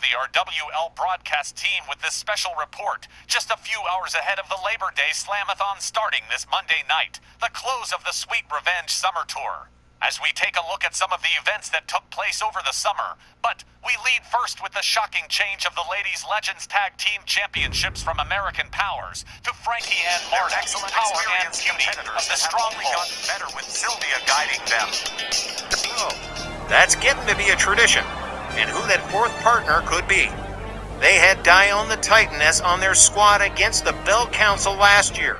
the RWL broadcast team with this special report, just a few hours ahead of the Labor Day Slam-A-Thon starting this Monday night, the close of the Sweet Revenge Summer Tour. As we take a look at some of the events that took place over the summer, but we lead first with the shocking change of the Ladies Legends Tag Team Championships from American Powers to Frankie and Marta, excellent power and beauty of the Stronghold. Better with Sylvia guiding them. Oh, that's getting to be a tradition. And who that fourth partner could be. They had Dion the Titaness on their squad against the Bell Council last year.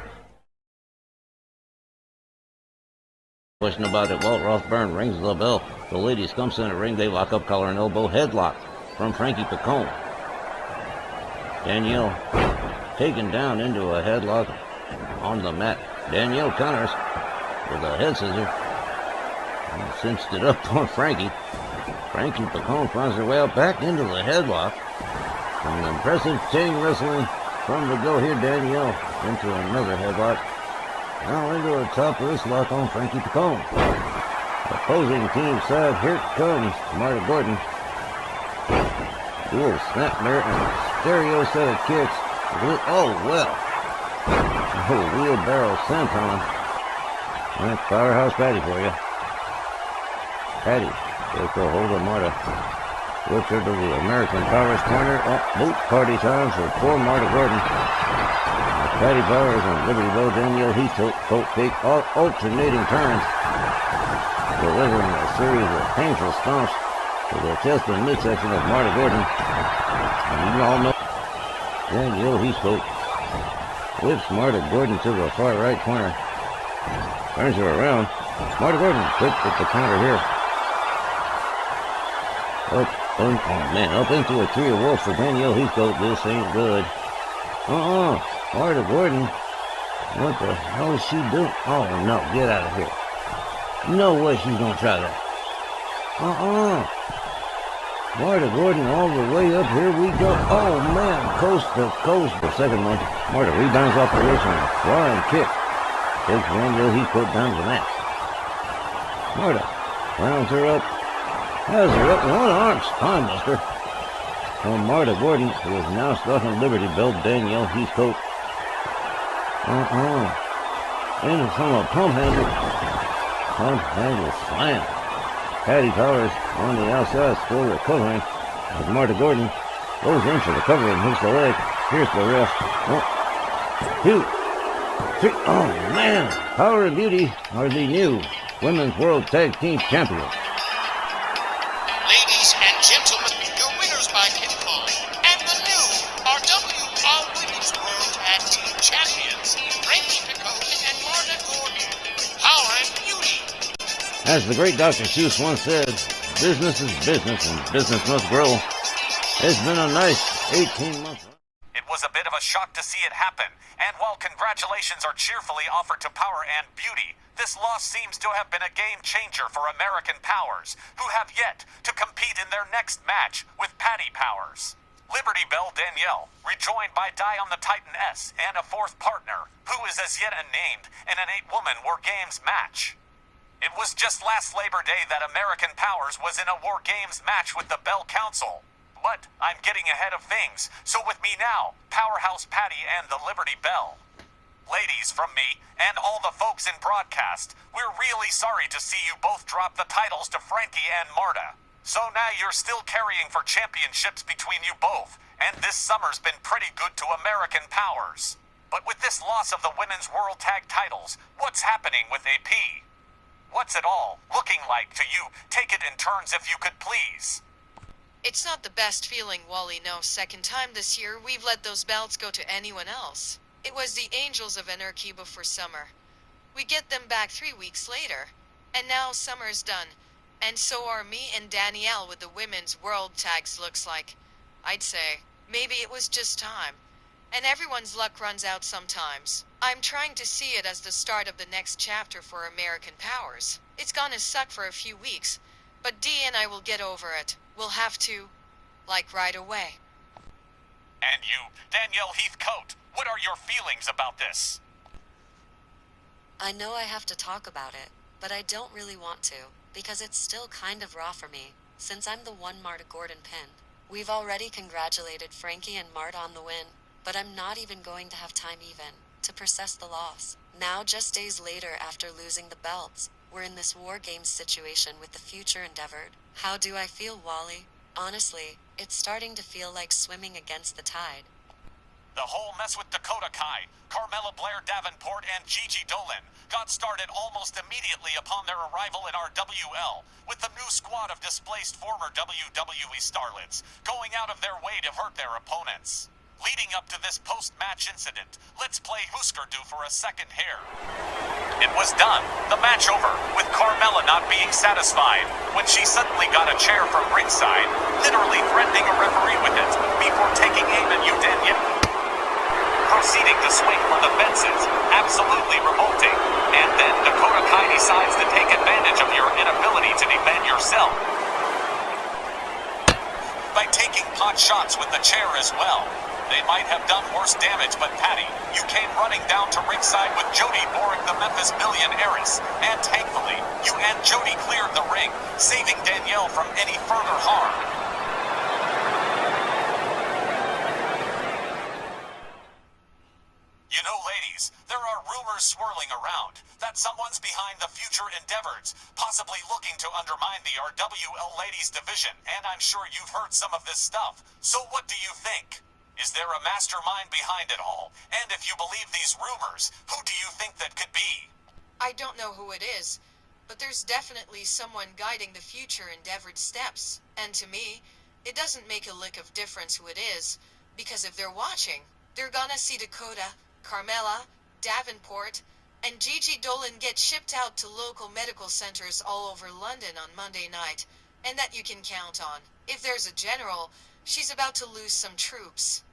Question about it, Walt Rothburn rings the bell. The ladies come center ring, they lock up, collar and elbow, headlock from Frankie Picone. Danielle taken down into a headlock on the mat. Danielle counters with a head scissor and cinched it up on Frankie. Frankie Picone finds her way out back into the headlock. An impressive chain wrestling from the go here, Danielle into another headlock. Now into a top wrist lock on Frankie Picone. Opposing team side, here comes Marta Gordon. Dual snap there and a stereo set of kicks. Oh, well. Oh, wheelbarrow senton. That's Powerhouse Patty for you. Patty takes a hold of Marta. Whips her to the American Powers corner. Oh, boot party time for poor Marta Gordon. Patty Powers and Liberty Bell Danielle Heathcote take alternating turns, delivering a series of painful stomps to the chest and midsection of Marta Gordon. And you all know Danielle Heathcote whips Marta Gordon to the far right corner, turns her around. Marta Gordon quick with the counter here. Up into a tree of wolves for Danielle Heathcote. This ain't good. Marta Gordon, what the hell is she doing? Oh, no, get out of here. No way she's going to try that. Marta Gordon all the way up, here we go. Oh, man, coast to coast. The second one, Marta rebounds off the ridge and a flying kick. Takes Danielle Heathcote down to the mat. Marta rounds her up, has her up, one arm spine buster. From Marta Gordon, who is now stuck on Liberty Bell Danielle Heathcote. In from a pump handle. Pump handle slam. Patty Powers on the outside, still recovering. As Marta Gordon goes in for the cover and hits the leg. Here's the ref. 1, 2, 3. Oh, man. Power and Beauty are the new Women's World Tag Team Champions. Ladies and gentlemen, your winners by pinfall, and the new RWL Women's World Tag Team Champions, Frankie Picone and Marta Gordon. Power and Beauty. As the great Dr. Seuss once said, business is business and business must grow. It's been a nice 18 months. It was a bit of a shock to see it happen, and while congratulations are cheerfully offered to Power and Beauty, this loss seems to have been a game changer for American Powers, who have yet to compete in their next match with Patty Powers. Liberty Bell Danielle, rejoined by Dion the Titaness and a fourth partner, who is as yet unnamed, in an 8-woman War Games match. It was just last Labor Day that American Powers was in a War Games match with the Bell Council. But I'm getting ahead of things, so with me now, Powerhouse Patty and the Liberty Bell. Ladies, from me, and all the folks in broadcast, we're really sorry to see you both drop the titles to Frankie and Marta. So now you're still carrying for championships between you both, and this summer's been pretty good to American Powers. But with this loss of the Women's World Tag titles, what's happening with AP? What's it all looking like to you? Take it in turns if you could please. It's not the best feeling, Wally. No, second time this year we've let those belts go to anyone else. It was the Angels of Anarchy before summer. We get them back 3 weeks later. And now summer's done. And so are me and Danielle with the Women's World Tags, looks like. I'd say, maybe it was just time. And everyone's luck runs out sometimes. I'm trying to see it as the start of the next chapter for American Powers. It's gonna suck for a few weeks, but Dee and I will get over it. We'll have to, like, right away. And you, Danielle Heathcote, what are your feelings about this? I know I have to talk about it, but I don't really want to, because it's still kind of raw for me, since I'm the one Marta Gordon pinned. We've already congratulated Frankie and Marta on the win, but I'm not even going to have time even to process the loss. Now, just days later after losing the belts, we're in this war games situation with the future endeavored. How do I feel, Wally? Honestly, it's starting to feel like swimming against the tide. The whole mess with Dakota Kai, Carmella Blair Davenport, and Gigi Dolan got started almost immediately upon their arrival in our WL, with the new squad of displaced former WWE starlets going out of their way to hurt their opponents. Leading up to this post-match incident, let's play Husker Du for a second here. It was done, the match over, with Carmella not being satisfied when she suddenly got a chair from ringside, literally threatening a referee with it before taking aim at you, Danielle. Proceeding to swing for the fences, absolutely revolting, and then Dakota Kai decides to take advantage of your inability to defend yourself by taking pot shots with the chair as well. They might have done worse damage, but Patty, you came running down to ringside with Jody boring the Memphis Millionaireess, and thankfully, you and Jody cleared the ring, saving Danielle from any further harm. You know, ladies, there are rumors swirling around that someone's behind the future endeavors, possibly looking to undermine the RWL Ladies division, and I'm sure you've heard some of this stuff. So what do you think? Is there a mastermind behind it all? And if you believe these rumors, who do you think that could be? I don't know who it is, but there's definitely someone guiding the future endeavored steps. And to me, it doesn't make a lick of difference who it is, because if they're watching, they're gonna see Dakota, Carmella, Davenport, and Gigi Dolan get shipped out to local medical centers all over London on Monday night, and that you can count on. If there's a general, she's about to lose some troops.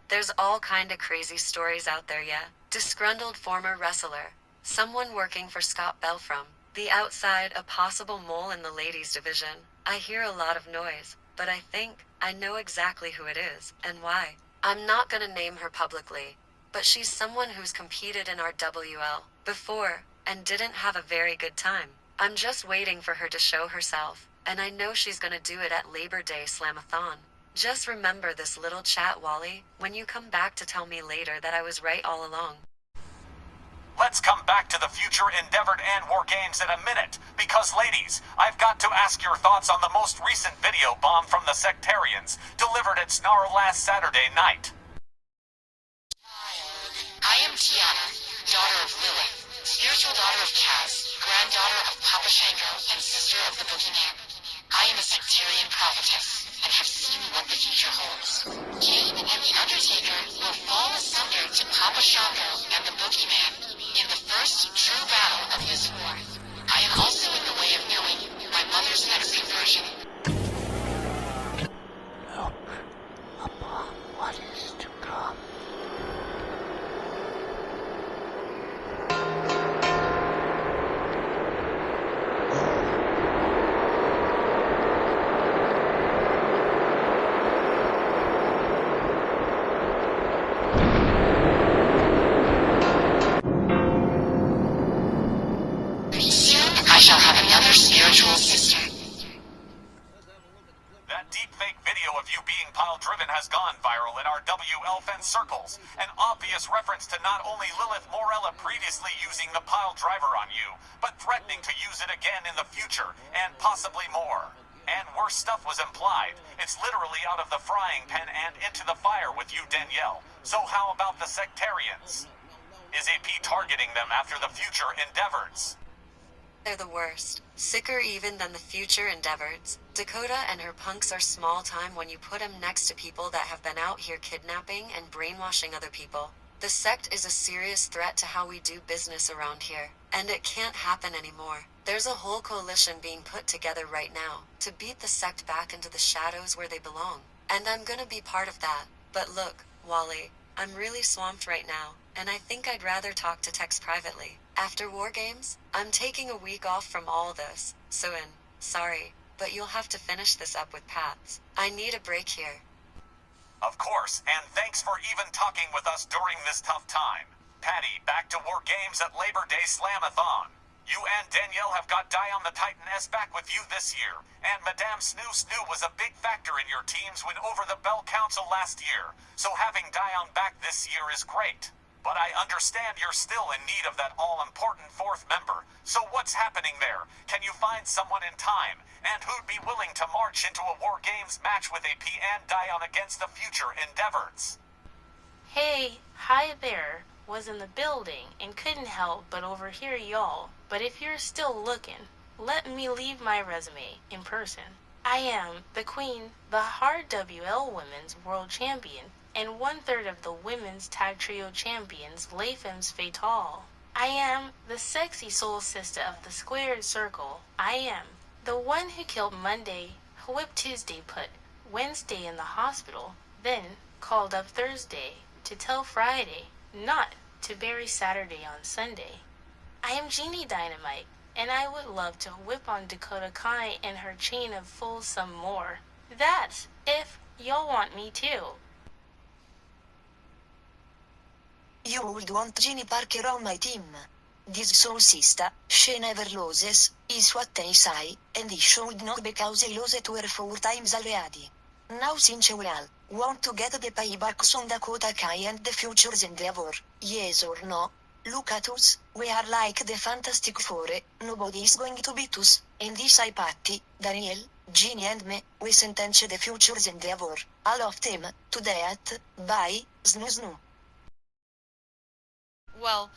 There's all kind of crazy stories out there, yeah. Disgruntled former wrestler, someone working for Scott Bell from the outside, a possible mole in the ladies division. I hear a lot of noise, but I think I know exactly who it is and why. I'm not gonna name her publicly, but she's someone who's competed in our WL before and didn't have a very good time. I'm just waiting for her to show herself, and I know she's gonna do it at Labor Day Slam-A-Thon. Just remember this little chat, Wally, when you come back to tell me later that I was right all along. Let's come back to the future endeavored and war games in a minute, because ladies, I've got to ask your thoughts on the most recent video bomb from the Sectarians, delivered at Snarl last Saturday night. I am Tiana, daughter of Lilith, spiritual daughter of Kaz, granddaughter of Papa Shango, and sister of the Boogeyman. I am a Sectarian prophetess, and have seen what the future holds. Kane and the Undertaker will fall asunder to Papa Shango and the Boogeyman in the first true battle of this war. I am also in the way of knowing my mother's next conversion. Look upon what is to come. Spiritual sister. That deepfake video of you being pile-driven has gone viral in our WL fence circles, an obvious reference to not only Lilith Morella previously using the pile driver on you, but threatening to use it again in the future, and possibly more. And worse stuff was implied. It's literally out of the frying pan and into the fire with you, Danielle. So how about the Sectarians? Is AP targeting them after the future endeavors? They're the worst. Sicker even than the future endeavors. Dakota and her punks are small time when you put them next to people that have been out here kidnapping and brainwashing other people. The sect is a serious threat to how we do business around here, and it can't happen anymore. There's a whole coalition being put together right now to beat the sect back into the shadows where they belong. And I'm gonna be part of that. But look, Wally, I'm really swamped right now, and I think I'd rather talk to Tex privately. After War Games, I'm taking a week off from all this, so sorry, but you'll have to finish this up with Pats. I need a break here. Of course, and thanks for even talking with us during this tough time. Patty, back to War Games at Labor Day Slam-A-Thon. You and Danielle have got Dion the Titan S back with you this year, and Madame Snoo Snoo was a big factor in your team's win over the Bell Council last year, so having Dion back this year is great. But I understand you're still in need of that all-important fourth member, so what's happening there? Can you find someone in time? And who'd be willing to march into a War Games match with AP and Dion against the future Endeavors? Hey, hi there. Was in the building and couldn't help but overhear y'all. But if you're still looking, let me leave my resume in person. I am the Queen, the Hard WL Women's World Champion, and 1/3 of the Women's Tag Trio Champions, Les Femmes Fatales. I am the sexy soul sister of the Squared Circle. I am the one who killed Monday, whipped Tuesday, put Wednesday in the hospital, then called up Thursday to tell Friday not to bury Saturday on Sunday. I am Genie Dynamite, and I would love to whip on Dakota Kai and her chain of fools some more. That's if y'all want me to. You would want Genie Parker on my team. This soul sister, she never loses, is what they say, and he should know because he lost to her 4 times already. Now since we all want to get the paybacks on Dakota Kai and the Futures Endeavor, yes or no? Look at us, we are like the Fantastic Four, nobody is going to beat us, and this I Patty, Danielle, Ginny and me, we sentence the Futures Endeavor, all of them, to death, by, Snoo Snoo. Well,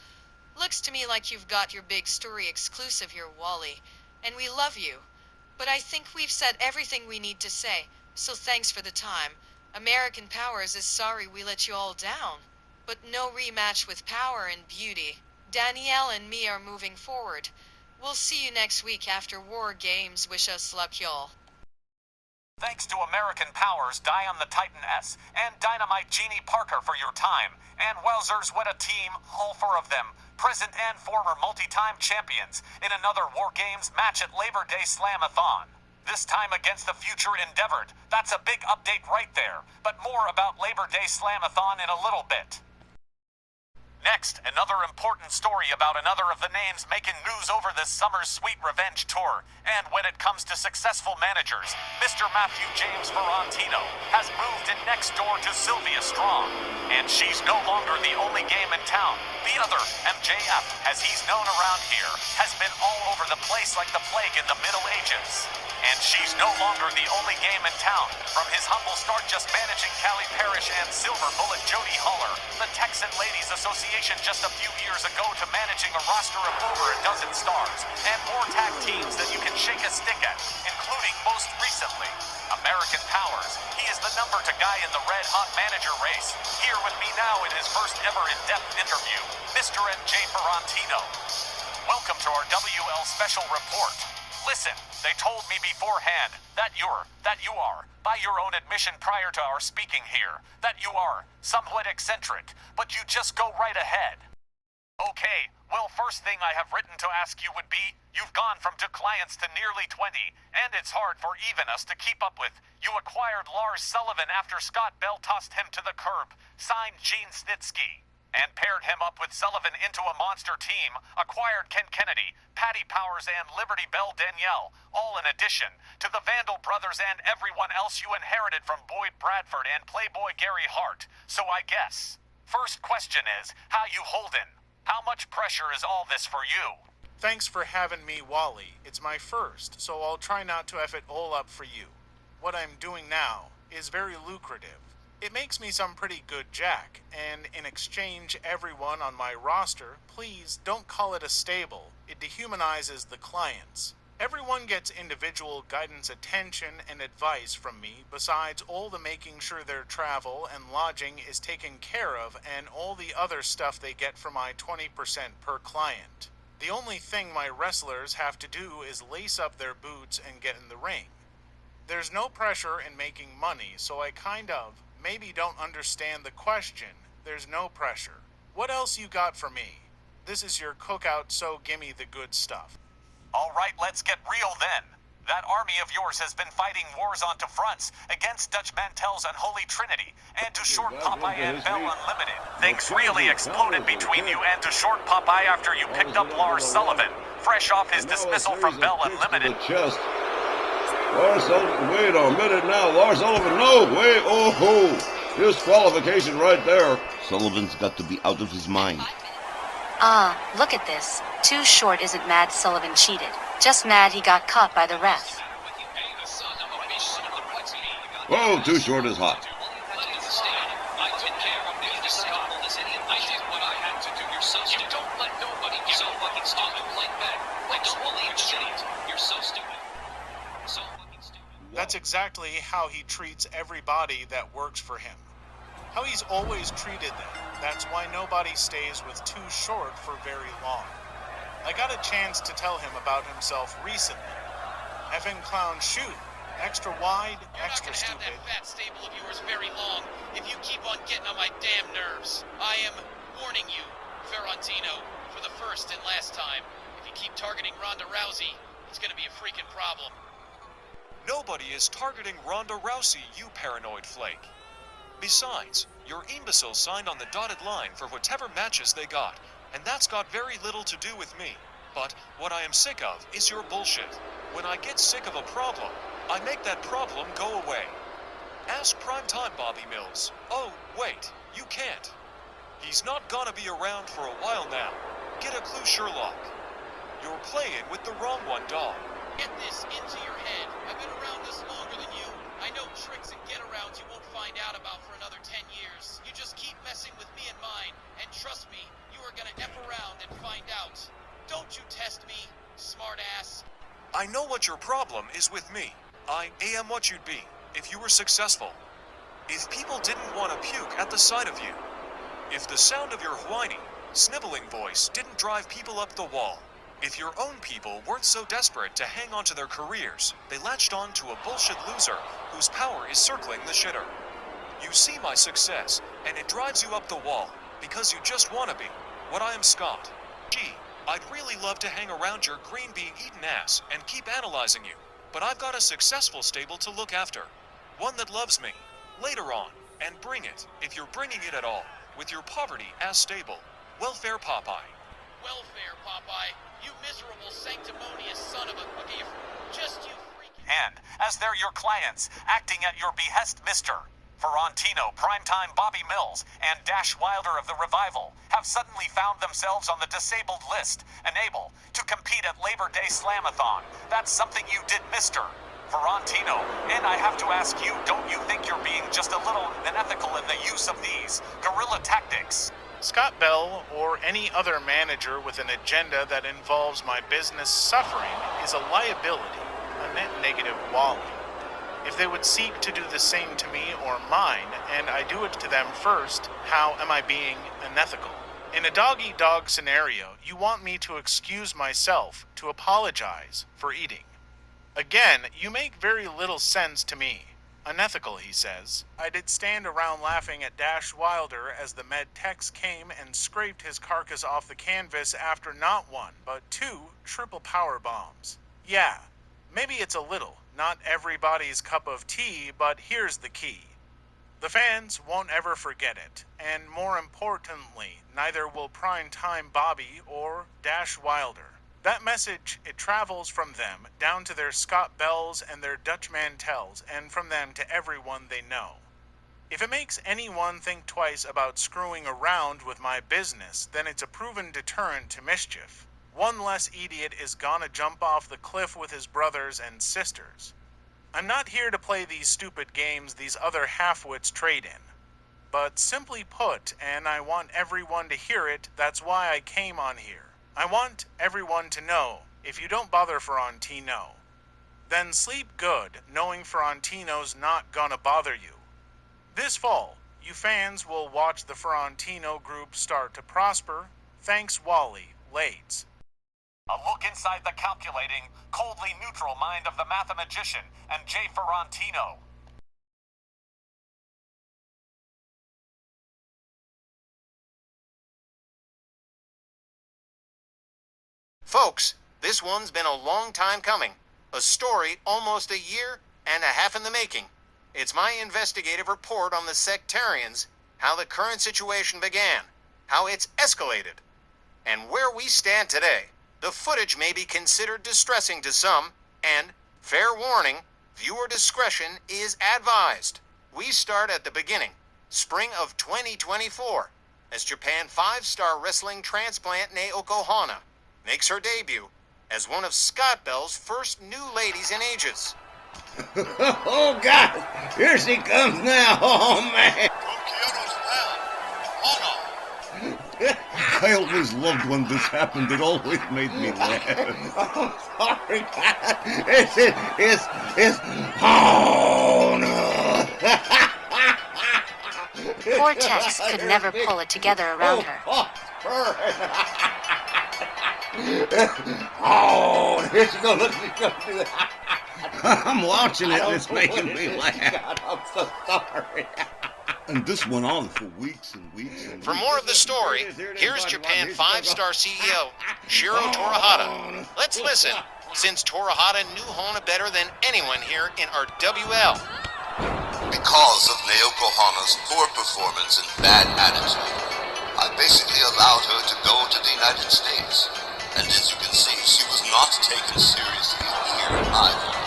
looks to me like you've got your big story exclusive here, Wally, and we love you. But I think we've said everything we need to say, so thanks for the time. American Powers is sorry we let you all down. But no rematch with Power and Beauty. Danielle and me are moving forward. We'll see you next week after War Games. Wish us luck, y'all. Thanks to American Powers, Dion the Titan S, and Dynamite Genie Parker for your time. And wowzers, what a team, all 4 of them, present and former multi-time champions, in another War Games match at Labor Day Slam-A-Thon. This time against the future Endeavored. That's a big update right there, but more about Labor Day Slam-A-Thon in a little bit. Next, another important story about another of the names making news over this summer's Sweet Revenge tour. And when it comes to successful managers, Mr. Matthew James Ferrantino has moved in next door to Sylvia Strong. And she's no longer the only game in town. The other, MJF, as he's known around here, has been all over the place like the plague in the Middle Ages. And she's no longer the only game in town. From his humble start just managing Callie Parrish and Silver Bullet Jody Haller, the Texan Ladies Association just a few years ago, to managing a roster of over a dozen stars, and more tag teams that you can shake a stick at, including most recently, American Powers. He is the number 2 guy in the red hot manager race. Here with me now in his first ever in-depth interview, Mr. MJ Ferrantino. Welcome to our WL Special Report. Listen, they told me beforehand that you are, by your own admission prior to our speaking here, that you are somewhat eccentric, but you just go right ahead. Okay, well, first thing I have written to ask you would be, you've gone from 2 clients to nearly 20, and it's hard for even us to keep up with. You acquired Lars Sullivan after Scott Bell tossed him to the curb, signed Gene Snitsky, and paired him up with Sullivan into a monster team, acquired Ken Kennedy, Patty Powers, and Liberty Bell Danielle, all in addition to the Vandal brothers and everyone else you inherited from Boyd Bradford and Playboy Gary Hart. So I guess, first question is, how you holdin'? How much pressure is all this for you? Thanks for having me, Wally. It's my first, so I'll try not to F it all up for you. What I'm doing now is very lucrative. It makes me some pretty good jack, and in exchange, everyone on my roster, please don't call it a stable. It dehumanizes the clients. Everyone gets individual guidance, attention, and advice from me, besides all the making sure their travel and lodging is taken care of, and all the other stuff they get from my 20% per client. The only thing my wrestlers have to do is lace up their boots and get in the ring. There's no pressure in making money, so I maybe don't understand the question. There's no pressure. What else you got for me? This is your cookout, so gimme the good stuff. All right, let's get real then. That army of yours has been fighting wars onto fronts against Dutch Mantel's Unholy Trinity and to Short Popeye and Bell Unlimited. Things really exploded between you and to Short Popeye after you picked up Lars Sullivan, fresh off his dismissal from Bell Unlimited. Lars Sullivan, wait a minute now. Lars Sullivan, no, wait, oh, disqualification right there. Sullivan's got to be out of his mind. Look at this. Too Short isn't mad Sullivan cheated. Just mad he got caught by the ref. Whoa, Too Short is hot. That's exactly how he treats everybody that works for him. How he's always treated them. That's why nobody stays with Too Short for very long. I got a chance to tell him about himself recently. Effing clown shoe. Extra wide, extra stupid. You're not gonna have that fat stable of yours very long if you keep on getting on my damn nerves. I am warning you, Ferrantino, for the first and last time. If you keep targeting Ronda Rousey, it's gonna be a freaking problem. Nobody is targeting Ronda Rousey, you paranoid flake. Besides, your imbeciles signed on the dotted line for whatever matches they got, and that's got very little to do with me. But what I am sick of is your bullshit. When I get sick of a problem, I make that problem go away. Ask primetime Bobby Mills. Oh, wait, you can't. He's not gonna be around for a while now. Get a clue, Sherlock. You're playing with the wrong one, dog. Get this into your head. I've been around this longer than you. I know tricks and get-arounds you won't find out about for another 10 years. You just keep messing with me and mine, and trust me, you are gonna F around and find out. Don't you test me, smartass. I know what your problem is with me. I am what you'd be if you were successful. If people didn't want to puke at the sight of you. If the sound of your whiny, sniveling voice didn't drive people up the wall. If your own people weren't so desperate to hang on to their careers, they latched on to a bullshit loser whose power is circling the shitter. You see my success, and it drives you up the wall, because you just want to be what I am, Scott. Gee, I'd really love to hang around your green bean-eaten ass and keep analyzing you, but I've got a successful stable to look after. One that loves me, later on, and bring it, if you're bringing it at all, with your poverty-ass stable. Welfare Popeye. Welfare, Popeye. You miserable, sanctimonious son of a... Okay, just you freaking... And, as they're your clients, acting at your behest, Mr. Ferrantino, Primetime Bobby Mills, and Dash Wilder of the Revival have suddenly found themselves on the disabled list, unable to compete at Labor Day Slam-A-Thon. That's something you did, Mr. Ferrantino. And I have to ask you, don't you think you're being just a little unethical in the use of these guerrilla tactics? Scott Bell, or any other manager with an agenda that involves my business suffering, is a liability, a net negative Wally. If they would seek to do the same to me or mine, and I do it to them first, how am I being unethical? In a dog-eat-dog scenario, you want me to excuse myself, to apologize for eating. Again, you make very little sense to me. Unethical, he says. I did stand around laughing at Dash Wilder as the med techs came and scraped his carcass off the canvas after not one, but 2 triple power bombs. Yeah, maybe it's a little, not everybody's cup of tea, but here's the key. The fans won't ever forget it, and more importantly, neither will Primetime Bobby or Dash Wilder. That message, it travels from them down to their Scott Bells and their Dutch Mantels, and from them to everyone they know. If it makes anyone think twice about screwing around with my business, then it's a proven deterrent to mischief. One less idiot is gonna jump off the cliff with his brothers and sisters. I'm not here to play these stupid games these other half-wits trade in. But simply put, and I want everyone to hear it, that's why I came on here. I want everyone to know, if you don't bother Ferrantino, then sleep good knowing Ferrantino's not gonna bother you. This fall, you fans will watch the Ferrantino group start to prosper. Thanks, Wally, Lades. A look inside the calculating, coldly neutral mind of the mathematician and Jay Ferrantino. Folks, this one's been a long time coming. A story almost a year and a half in the making. It's my investigative report on the Sectarians, how the current situation began, how it's escalated, and where we stand today. The footage may be considered distressing to some, and, fair warning, viewer discretion is advised. We start at the beginning, spring of 2024, as Japan 5-star wrestling transplant Naoko Hana makes her debut as one of Scott Bell's first new ladies in ages. Oh, God! Here she comes now! Oh, man! I always loved when this happened. It always made me laugh. I'm sorry, God. It's oh no. Poor Tex could never pull it together around her. Oh, here she goes. Look, she's going to do that. I'm watching it and it's making me laugh. God, I'm so sorry. And this went on for weeks and weeks and weeks. For more of the story, here's Japan 5-star CEO Shiro Torihata. Let's listen, since Torihata knew Hana better than anyone here in our WL. Because of Naoko Hana's poor performance and bad attitude, I basically allowed her to go to the United States. And as you can see, she was not taken seriously here either.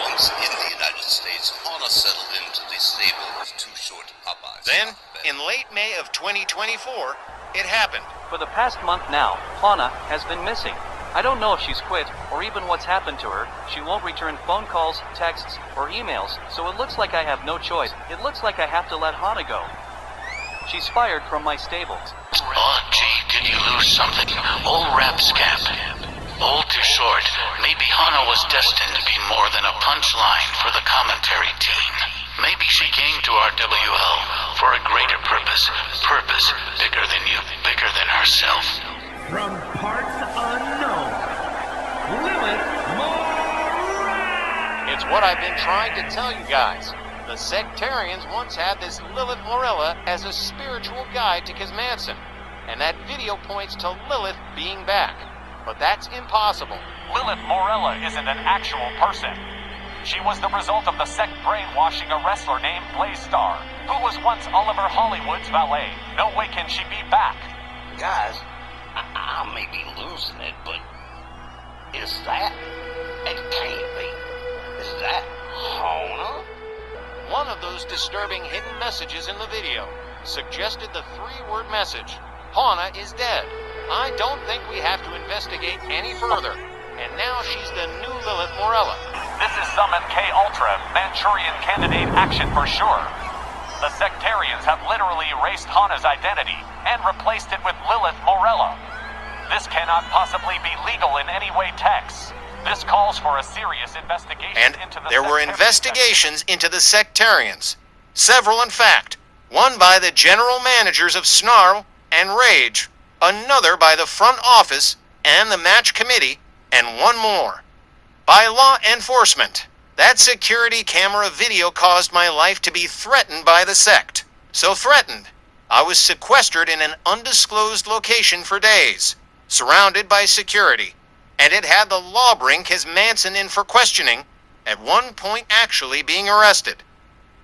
Once in the United States, Hana settled into the stable of 2 short Popeyes. Then, in late May of 2024, it happened. For the past month now, Hana has been missing. I don't know if she's quit, or even what's happened to her. She won't return phone calls, texts, or emails, so it looks like I have no choice. It looks like I have to let Hana go. She's fired from my stable. Oh, gee, did you lose something? Old rap scamp. Old too short. Maybe Hana was destined to be more than a punchline for the commentary team. Maybe she came to our WL for a greater purpose. Purpose bigger than you, bigger than herself. From parts unknown, Lilith Morella! It's what I've been trying to tell you guys. The Sectarians once had this Lilith Morella as a spiritual guide to Kazmanson, and that video points to Lilith being back. But that's impossible. Lilith Morella isn't an actual person. She was the result of the sect brainwashing a wrestler named Blaze Star, who was once Oliver Hollywood's valet. No way can she be back. Guys, I may be losing it, but is that? It can't be. Is that Hana? One of those disturbing hidden messages in the video suggested the 3-word message, Hana is dead. I don't think we have to investigate any further. And now she's the new Lilith Morella. This is some MK Ultra Manchurian Candidate action for sure. The Sectarians have literally erased Hana's identity and replaced it with Lilith Morella. This cannot possibly be legal in any way, Tex. This calls for a serious investigation into the there were investigations into the Sectarians. Several, in fact. One by the general managers of Snarl and Rage, another by the front office and the match committee, and one more by law enforcement. That security camera video caused my life to be threatened by the sect. So threatened, I was sequestered in an undisclosed location for days, surrounded by security, and it had the law bring Kazmanson in for questioning, at one point actually being arrested,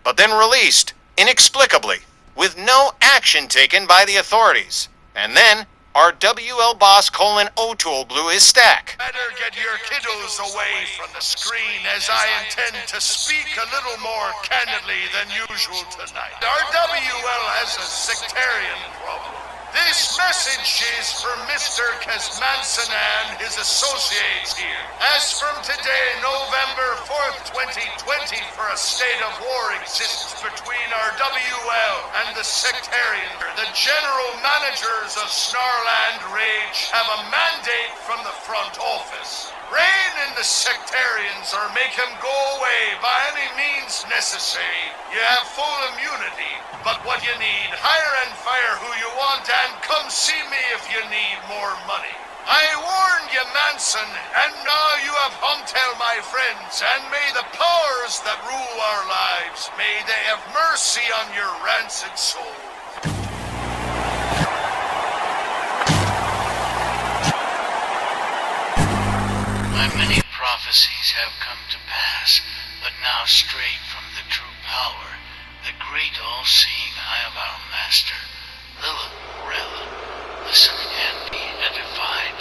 but then released, inexplicably, with no action taken by the authorities. And then, our WL boss O'Toole blew his stack. Better get your kiddos away from the screen, as I intend to speak a little more candidly than usual tonight. Our WL has a sectarian problem. This message is for Mr. Kazmanson and his associates here. As from today, November 4th, 2020, for a state of war exists between our WL and the Sectarian. The general managers of Snarl and Rage have a mandate from the front office. Reign in the Sectarians or make him go away by any means necessary. You have full immunity, but what you need, hire and fire who you want and come see me if you need more money. I warned you, Manson, and now you have Humtel, my friends, and may the powers that rule our lives, may they have mercy on your rancid soul. My many prophecies have come to pass, but now straight from the true power, the great all-seeing eye of our master. Lilith Morella, listen and be edified.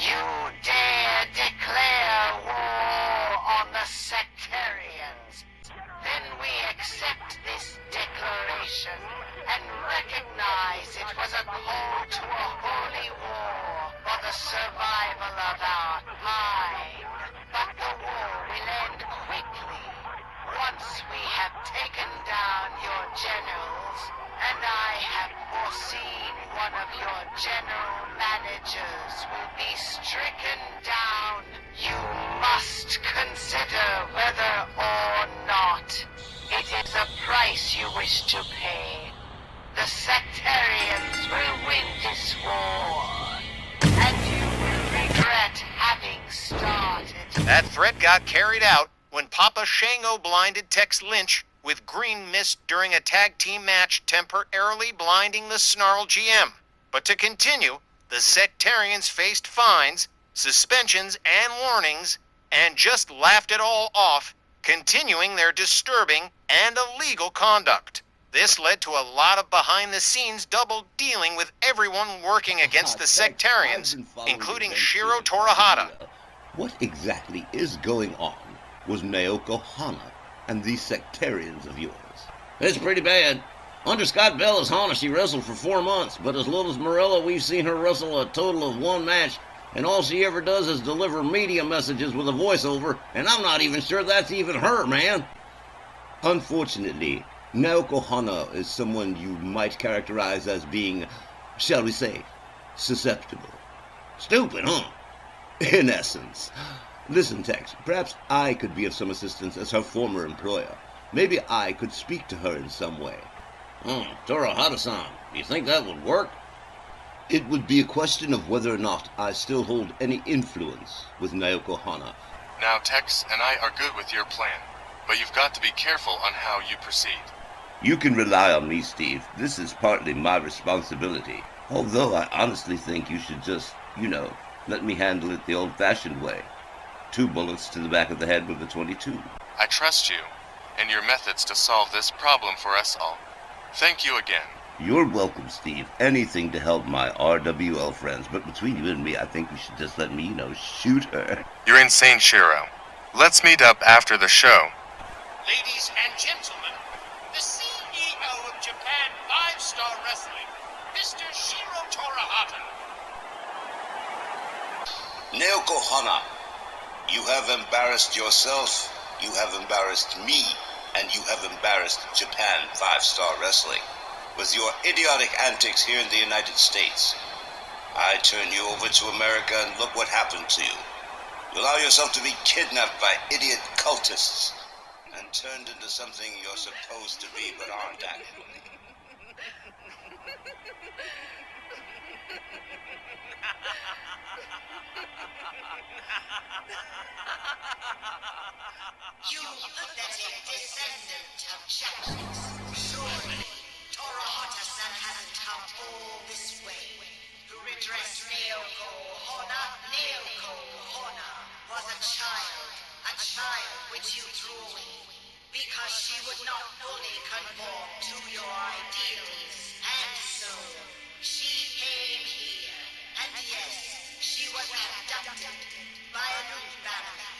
You dare declare war on the Sectarians? Then we accept this declaration and recognize it was a call to a holy war for the survival of our kind. But the war will end quickly once we have taken down your generals, and I have foreseen one of your general managers will be stricken down. You must consider whether or not it is a price you wish to pay. The Sectarians will win this war, and you will regret having started. That threat got carried out when Papa Shango blinded Tex Lynch with green mist during a tag team match, temporarily blinding the Snarl GM. But to continue, the Sectarians faced fines, suspensions, and warnings, and just laughed it all off, continuing their disturbing and illegal conduct. This led to a lot of behind-the-scenes double dealing with everyone working against the Sectarians, including Shiro Torahata. What exactly is going on with Naoko Hana and these Sectarians of yours? It's pretty bad. Under Scott Bell as Hana, she wrestled for 4 months, but as Lotus Morella, we've seen her wrestle a total of 1 match, and all she ever does is deliver media messages with a voiceover, and I'm not even sure that's even her, man. Unfortunately, Naoko Hana is someone you might characterize as being, shall we say, susceptible. Stupid, huh? In essence. Listen, Tex, perhaps I could be of some assistance as her former employer. Maybe I could speak to her in some way. Torahata-san, do you think that would work? It would be a question of whether or not I still hold any influence with Naoko Hana. Now, Tex and I are good with your plan, but you've got to be careful on how you proceed. You can rely on me, Steve. This is partly my responsibility. Although I honestly think you should just, let me handle it the old-fashioned way. 2 bullets to the back of the head with a .22. I trust you and your methods to solve this problem for us all. Thank you again. You're welcome, Steve. Anything to help my RWL friends. But between you and me, I think you should just let me, shoot her. You're insane, Shiro. Let's meet up after the show. Ladies and gentlemen, the CEO of Japan 5-Star Wrestling, Mr. Shiro Torahata. Naoko Hana, you have embarrassed yourself, you have embarrassed me, and you have embarrassed Japan 5-Star Wrestling with your idiotic antics here in the United States. I turn you over to America and look what happened to you. You allow yourself to be kidnapped by idiot cultists and turned into something you're supposed to be but aren't actually. You pathetic descendant of Giannis. Surely, Torahata-san hasn't come all this way to redress Naoko Hana. Naoko Hana was a child which you threw away, because she would not fully conform to your ideals, and so she came here, and yes, she was abducted by a new family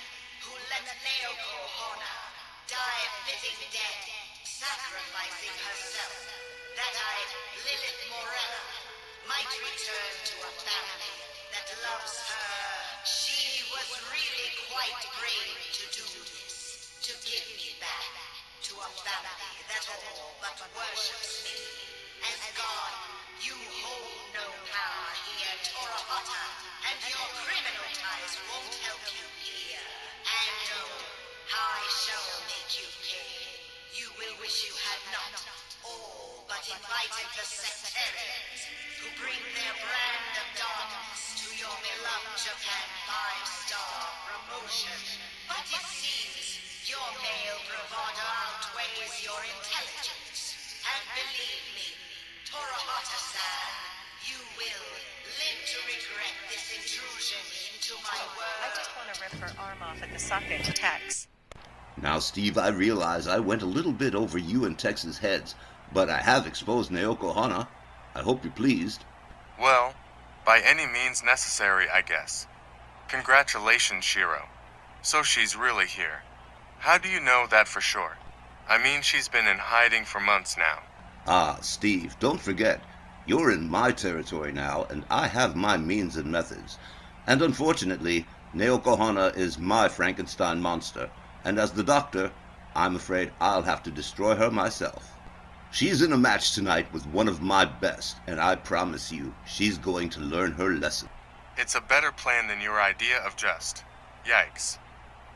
who let Naoko Hana die a fitting death, sacrificing herself, that I, Lilith Morella, might return to a family that loves her. She was really quite brave to do this, to give me back to a family that all but worships me. As God, you hold no power here, Torahata, and your criminal ties won't help you here. And oh, I shall make you pay. You will wish you had not all but invited the Sectarians, who bring their brand of darkness to your beloved Japan 5-Star promotion. But it seems your male bravado outweighs your intelligence. And believe me, Torahata-san, you will live to regret this to my world. I just want to rip her arm off at the socket, Tex. Now, Steve, I realize I went a little bit over you and Tex's heads, but I have exposed Naoko Hana. I hope you're pleased. Well, by any means necessary, I guess. Congratulations, Shiro. So she's really here. How do you know that for sure? I mean, she's been in hiding for months now. Ah, Steve, don't forget, you're in my territory now, and I have my means and methods. And unfortunately, Naoko Hana is my Frankenstein monster, and as the doctor, I'm afraid I'll have to destroy her myself. She's in a match tonight with one of my best, and I promise you, she's going to learn her lesson. It's a better plan than your idea of just, yikes,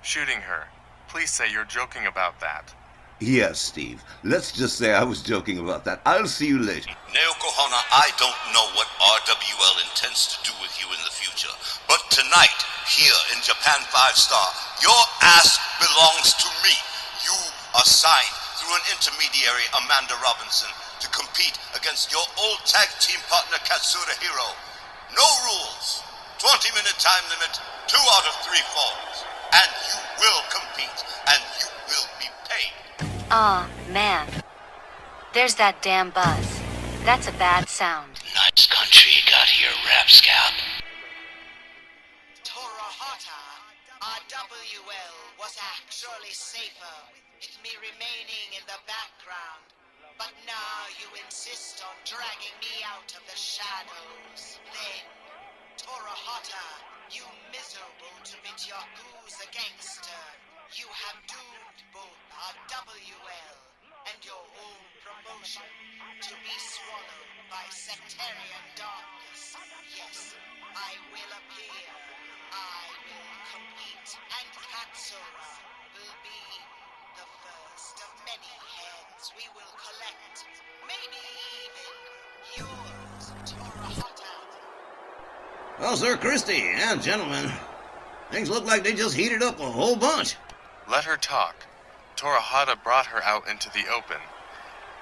shooting her. Please say you're joking about that. Yes, Steve. Let's just say I was joking about that. I'll see you later. Naoko Hana, I don't know what RWL intends to do with you in the future, but tonight, here in Japan 5-Star, your ass belongs to me. You are signed through an intermediary, Amanda Robinson, to compete against your old tag team partner, Katsura Hiro. No rules. 20-minute time limit, 2 out of 3 falls. And you will compete, and you will be paid. Aw, man. There's that damn buzz. That's a bad sound. Nice country you got here, Rapscalp. Torahata, RWL was actually safer with me remaining in the background. But now you insist on dragging me out of the shadows. Then, Torahata, you miserable to-bit Yakuza gangster, you have doomed both RWL and your own promotion to be swallowed by sectarian darkness. Yes, I will appear. I will compete, and Katsura will be the first of many heads we will collect. Maybe even yours, Torahata. Well, Sir Christie and gentlemen, things look like they just heated up a whole bunch. Let her talk. Torahata brought her out into the open.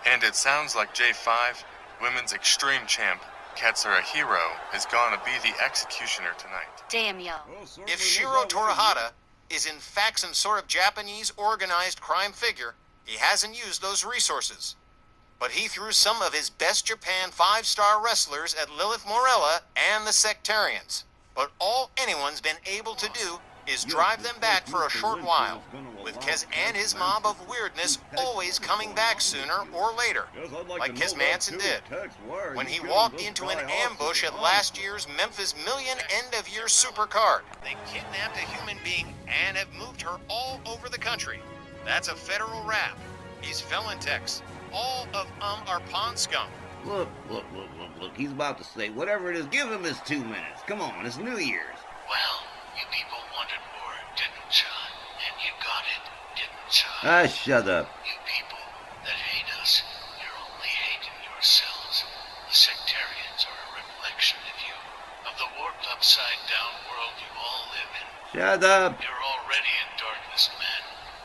And it sounds like J5, Women's Extreme Champ, Katsura Hiro, is gonna be the executioner tonight. Damn yo. If Shiro Torahata is in fact some sort of Japanese organized crime figure, he hasn't used those resources. But he threw some of his best Japan 5-star wrestlers at Lilith Morella and the Sectarians. But all anyone's been able to do is drive them back for a short while, with Kez and his mob of weirdness always coming back sooner or later, like Kez Manson did, when he walked into an ambush at last year's Memphis Million end-of-year supercard. They kidnapped a human being and have moved her all over the country. That's a federal rap. He's felon Tex. All of are pawn scum. Look. He's about to say whatever it is. Give him his 2 minutes. Come on, it's New Year's. Well, you people wanted more, didn't you? And you got it, didn't you? Ah, shut up. You people that hate us, you're only hating yourselves. The Sectarians are a reflection of you, of the warped upside-down world you all live in. Shut up. You're already in darkness, man.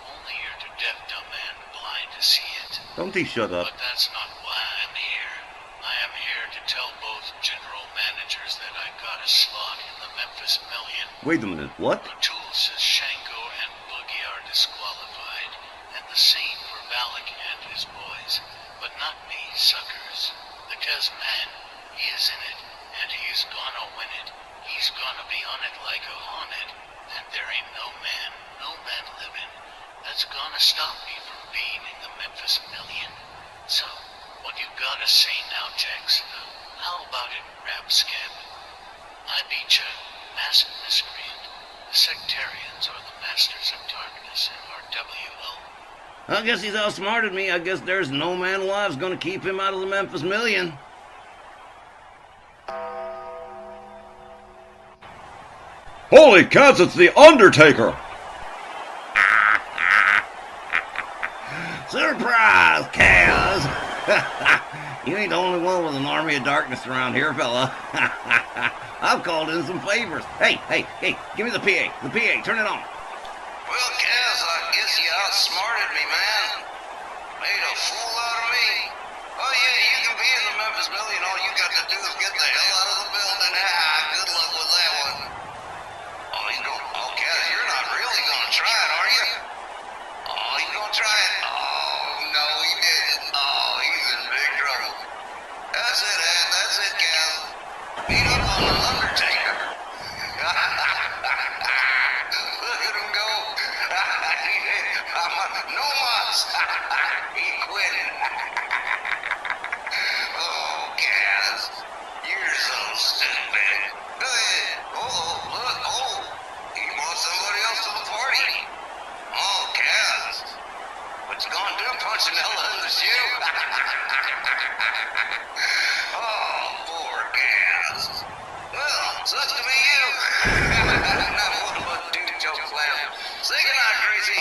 Only you're too deaf, dumb, and blind to see it. Don't he shut up. But that's not why I'm here. I am here to tell both general managers that I got a slot in the Memphis Million. Wait a minute, what? O'Toole says Shango and Boogie are disqualified, and the same for Valak and his boys. But not me, suckers. The Kez man, he is in it, and he's gonna win it. He's gonna be on it like a haunted, and there ain't no man living, that's gonna stop me from being in the Memphis Million. So, what you gotta say now, Tex? How about it, Rapscamp? I beat you, masked miscreant. The Sectarians are the masters of darkness in RWL. I guess he's outsmarted me. I guess there's no man alive's gonna keep him out of the Memphis Million. Holy cats, it's the Undertaker! Surprise, Kaz! You ain't the only one with an army of darkness around here, fella. I've called in some favors. Hey, give me the PA. The PA, turn it on. Well, Kaz, I guess you outsmarted me, man. Made a fool out of me. Oh, yeah, you can be in the Memphis Million. All you got to do is get the hell out of the building. Good luck with that one. ain't gonna try it, are you? Oh, you gonna try it? Oh, no, he didn't. Oh, he's in big trouble. That's it, Ed. That's it, Cal. Beat up on the Undertaker. Look at him go. No mas. He quit. Oh, Gaz. You're so stupid. Go ahead. Oh, look. Oh, he brought somebody else to the party. Oh, Gaz. What you gonna do, Punchinella in the shoe? Oh, poor Gaz. Well, sucks to be you. Not one of us dude joke clam. Say goodnight, Crazy.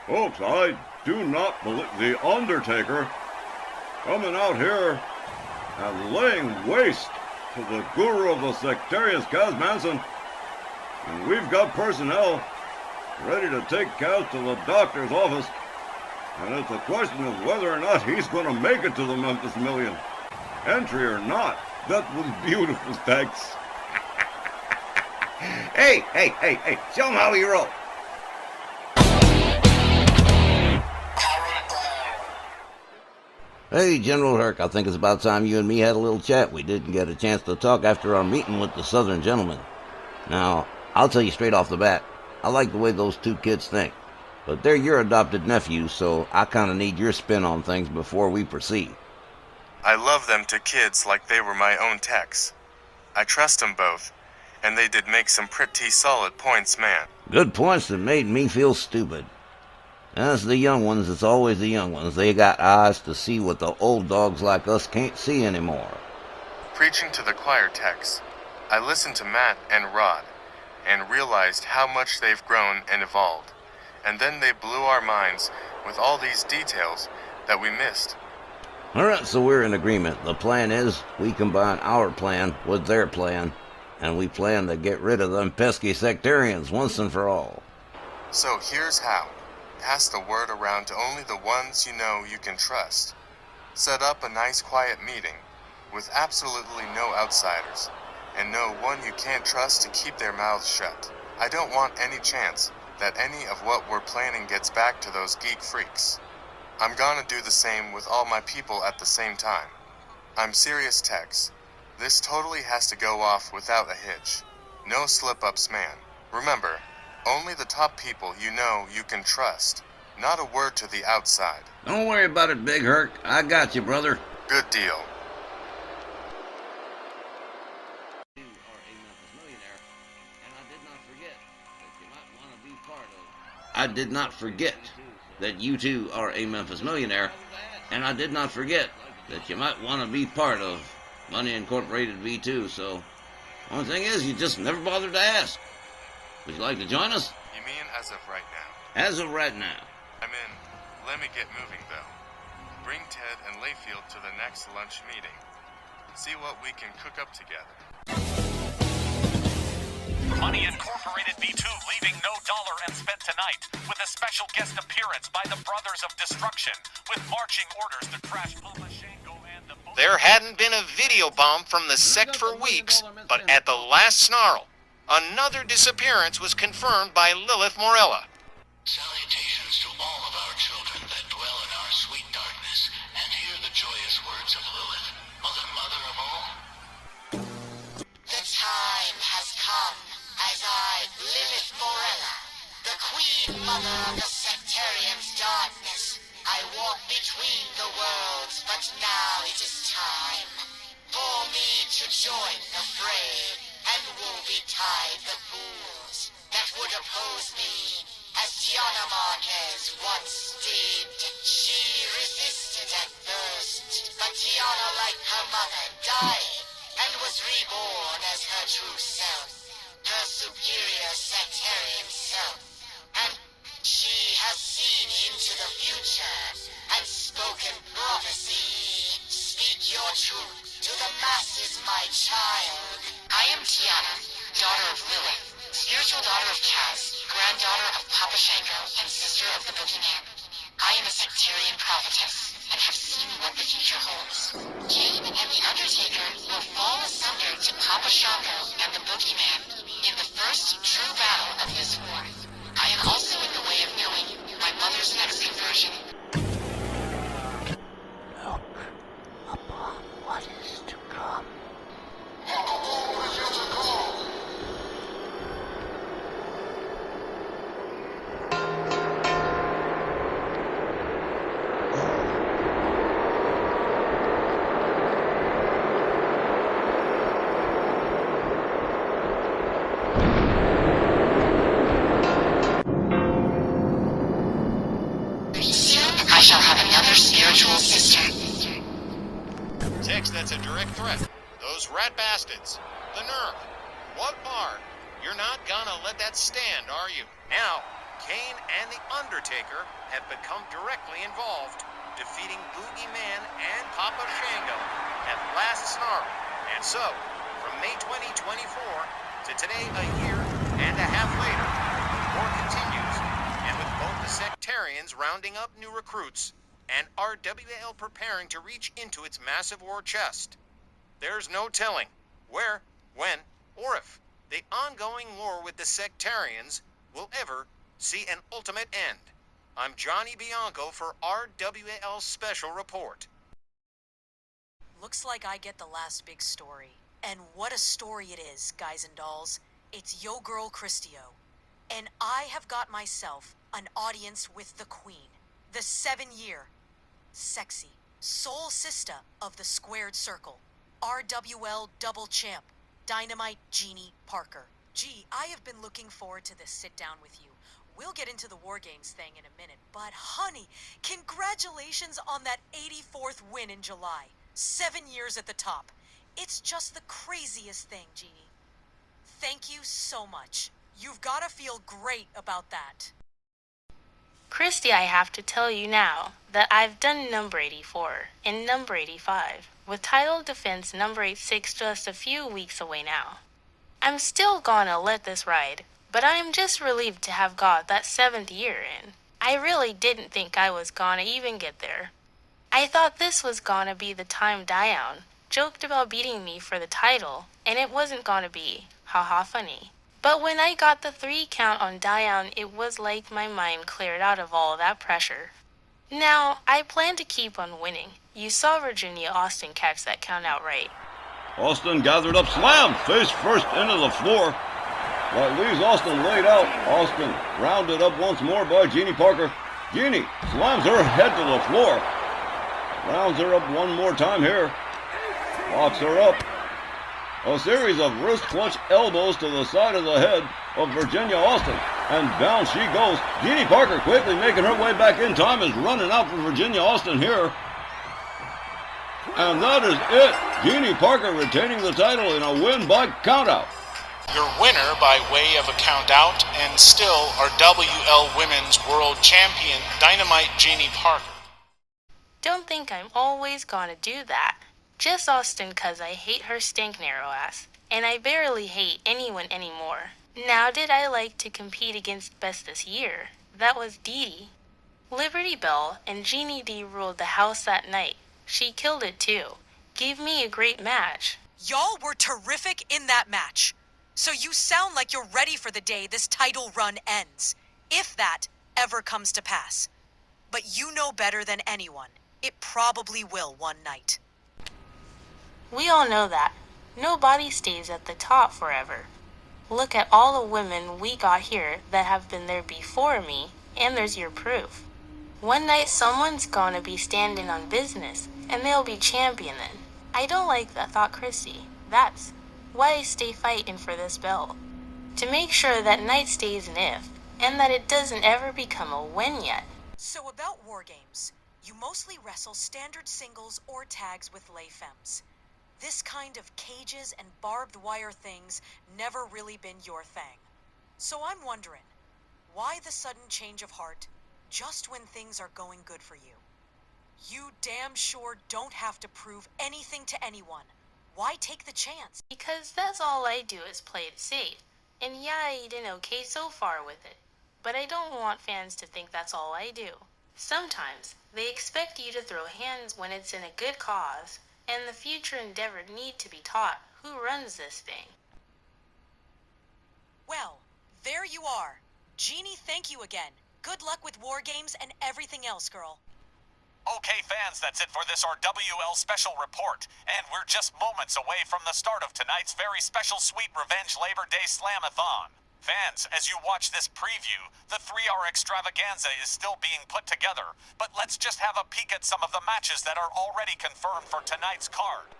Folks, I do not believe the Undertaker coming out here and laying waste to the guru of the Sectarians, Kaz Manson. And we've got personnel ready to take Kaz to the doctor's office. And it's a question of whether or not he's going to make it to the Memphis Million. Entry or not. That was beautiful, thanks. Hey, show him how he roll. Hey, General Herc, I think it's about time you and me had a little chat. We didn't get a chance to talk after our meeting with the Southern gentleman. Now, I'll tell you straight off the bat, I like the way those two kids think. But they're your adopted nephews, so I kind of need your spin on things before we proceed. I love them to kids like they were my own techs. I trust them both, and they did make some pretty solid points, man. Good points that made me feel stupid. As the young ones, it's always the young ones. They got eyes to see what the old dogs like us can't see anymore. Preaching to the choir techs, I listened to Matt and Rod, and realized how much they've grown and evolved. And then they blew our minds with all these details that we missed. Alright, so we're in agreement. The plan is, we combine our plan with their plan, and we plan to get rid of them pesky sectarians once and for all. So here's how. Pass the word around to only the ones you know you can trust. Set up a nice quiet meeting, with absolutely no outsiders, and no one you can't trust to keep their mouths shut. I don't want any chance that any of what we're planning gets back to those geek freaks. I'm gonna do the same with all my people at the same time. I'm serious, Tex. This totally has to go off without a hitch. No slip-ups, man. Remember, only the top people you know you can trust. Not a word to the outside. Don't worry about it, Big Herc. I got you, brother. Good deal. I did not forget that you two are a Memphis millionaire, and I did not forget that you might want to be part of Money Incorporated V2, so only thing is, you just never bothered to ask. Would you like to join us? You mean as of right now? As of right now. I'm in. Let me get moving, though. Bring Ted and Layfield to the next lunch meeting. See what we can cook up together. Money Incorporated V2 leaving no dollar unspent tonight, with a special guest appearance by the Brothers of Destruction, with marching orders to crash Papa Shango and the... There hadn't been a video bomb from the sect for weeks, but at the last snarl, another disappearance was confirmed by Lilith Morella. Salutations to all of our children that dwell in our sweet darkness, and hear the joyous words of Lilith, mother of all. The time has come as I, Lilith Morella, the Queen Mother of the Sectarians' darkness, I walk between the worlds, but now it is time for me to join the fray and woe betide the fools that would oppose me, as Gianna Marquez once did. She resisted at first, but Gianna, like her mother, died and was reborn as her true self, her superior sectarian self, and she has seen into the future and spoken prophecy. Speak your truth to the masses, my child. I am Tiana, daughter of Lilith, spiritual daughter of Kaz, granddaughter of Papa Shango, and sister of the Boogeyman. I am a sectarian prophetess, and have seen what the future holds. Kane and the Undertaker will fall asunder to Papa Shango and the Boogeyman in the first first true battle of this war. I am also in the way of knowing my mother's vaccine version. Look upon what is to come. Soon I shall have another spiritual sister. Tex, that's a direct threat. Those rat bastards. The nerve. What are? You're not gonna let that stand, are you? Now, Kane and The Undertaker have become directly involved, defeating Boogeyman and Papa Shango at last Snarl. And so, from May 2024 to today, a year and a half later, the war continues, and with both the Sectarians rounding up new recruits and RWL preparing to reach into its massive war chest, there's no telling where, when, or if the ongoing war with the Sectarians will ever see an ultimate end. I'm Johnny Bianco for RWL Special Report. Looks like I get the last big story. And what a story it is, guys and dolls. It's yo girl Christio. And I have got myself an audience with the queen. The 7-year, sexy, soul sister of the squared circle. RWL double champ, Dynamite Genie Parker. Gee, I have been looking forward to this sit down with you. We'll get into the War Games thing in a minute, but honey, congratulations on that 84th win in July. 7 years at the top. It's just the craziest thing, Genie. Thank you so much. You've got to feel great about that. Christy, I have to tell you now that I've done number 84 and number 85, with title defense number 86 just a few weeks away now. I'm still gonna let this ride, but I'm just relieved to have got that 7th year in. I really didn't think I was gonna even get there. I thought this was gonna be the time Dion joked about beating me for the title, and it wasn't gonna be, haha funny. But when I got the 3 count on Dion, it was like my mind cleared out of all that pressure. Now, I plan to keep on winning. You saw Virginia Austin catch that count out right. Austin gathered up Slam, face first into the floor. While leaves Austin laid out, Austin rounded up once more by Genie Parker. Genie slams her head to the floor. Rounds her up one more time here. Locks her up. A series of wrist clutch elbows to the side of the head of Virginia Austin. And down she goes. Genie Parker quickly making her way back in time is running out for Virginia Austin here. And that is it. Genie Parker retaining the title in a win by countout. Your winner by way of a count out and still our WL Women's World Champion, Dynamite Genie Parker. Don't think I'm always gonna do that. Just Austin 'cause I hate her stink narrow ass, and I barely hate anyone anymore. Now did I like to compete against best this year? That was Dee Dee. Liberty Bell and Jeannie D ruled the house that night. She killed it too. Gave me a great match. Y'all were terrific in that match. So you sound like you're ready for the day this title run ends, if that ever comes to pass. But you know better than anyone. It probably will one night. We all know that. Nobody stays at the top forever. Look at all the women we got here that have been there before me, and there's your proof. One night someone's gonna be standing on business, and they'll be championing. I don't like that thought, Christy. That's why I stay fighting for this belt. To make sure that night stays an if, and that it doesn't ever become a when yet. So about War Games, you mostly wrestle standard singles or tags with lay femmes. This kind of cages and barbed wire things never really been your thing. So I'm wondering, why the sudden change of heart just when things are going good for you? You damn sure don't have to prove anything to anyone. Why take the chance? Because that's all I do is play it safe. And yeah, I did okay so far with it. But I don't want fans to think that's all I do. Sometimes they expect you to throw hands when it's in a good cause, and the future endeavor need to be taught who runs this thing. Well, there you are. Genie, thank you again. Good luck with War Games and everything else, girl. Okay, fans, that's it for this RWL special report, and we're just moments away from the start of tonight's very special Sweet Revenge Labor Day Slam-A-Thon. Fans, as you watch this preview, the 3-hour extravaganza is still being put together, but let's just have a peek at some of the matches that are already confirmed for tonight's card.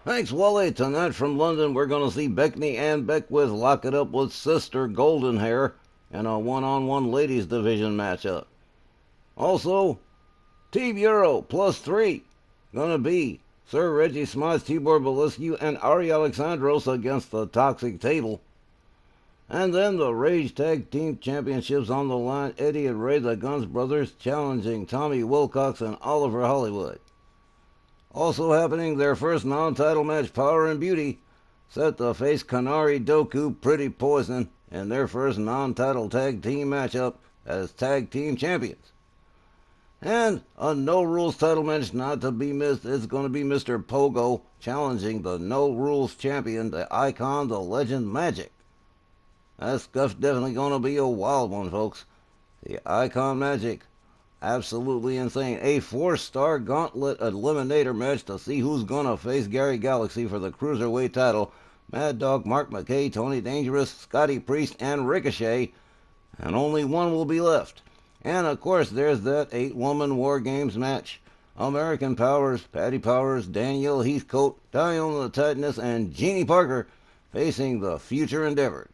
Thanks, Wally. Tonight from London, we're going to see Beckney and Beckwith lock it up with Sister Golden Hair in a one-on-one ladies division matchup. Also, Team Euro +3 gonna be Sir Reggie Smythe, Tibor Beliscu, and Ari Alexandros against the Toxic Table. And then the Rage Tag Team Championships on the line. Eddie and Ray the Guns Brothers challenging Tommy Wilcox and Oliver Hollywood. Also happening, their first non-title match, Power and Beauty, set to face Kanari Doku, Pretty Poison, in their first non-title tag team matchup as tag team champions. And a no-rules title match not to be missed is going to be Mr. Pogo challenging the no-rules champion, the Icon, the Legend Magic. That stuff's definitely going to be a wild one, folks. The Icon Magic, absolutely insane. A 4-star gauntlet eliminator match to see who's going to face Gary Galaxy for the Cruiserweight title. Mad Dog, Mark McKay, Tony Dangerous, Scotty Priest, and Ricochet. And only one will be left. And, of course, there's that 8-woman War Games match. American Powers, Patty Powers, Danielle Heathcote, Diona the Titaness, and Genie Parker facing the Future Endeavor.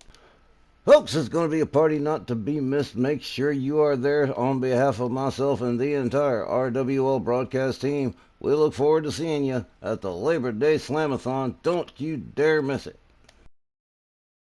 Folks, it's going to be a party not to be missed. Make sure you are there on behalf of myself and the entire RWL broadcast team. We look forward to seeing you at the Labor Day Slam-A-Thon. Don't you dare miss it.